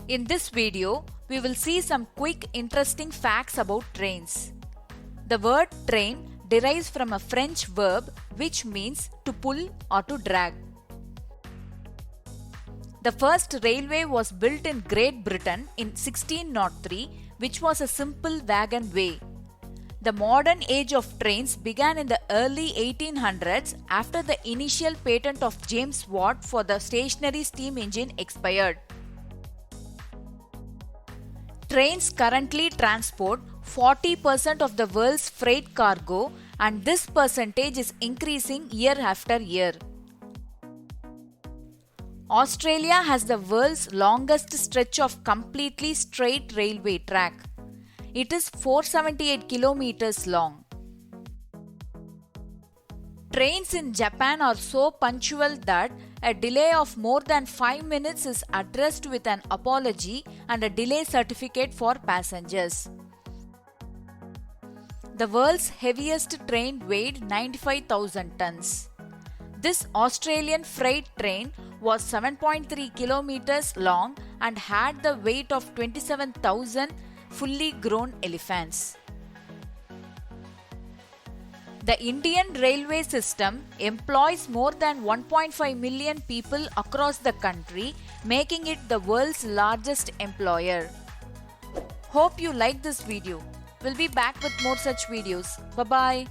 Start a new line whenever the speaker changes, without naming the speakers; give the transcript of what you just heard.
In this video, we will see some quick interesting facts about trains. The word train derives from a French verb which means to pull or to drag. The first railway was built in Great Britain in 1603, which was a simple wagon way. The modern age of trains began in the early 1800s after the initial patent of James Watt for the stationary steam engine expired. Trains currently transport 40% of the world's freight cargo, and this percentage is increasing year after year. Australia has the world's longest stretch of completely straight railway track. It is 478 kilometers long. Trains in Japan are so punctual that a delay of more than 5 minutes is addressed with an apology and a delay certificate for passengers. The world's heaviest train weighed 95,000 tons. This Australian freight train was 7.3 kilometers long and had the weight of 27,000 fully grown elephants. The Indian railway system employs more than 1.5 million people across the country, making it the world's largest employer. Hope you like this video. We'll be back with more such videos. Bye-bye.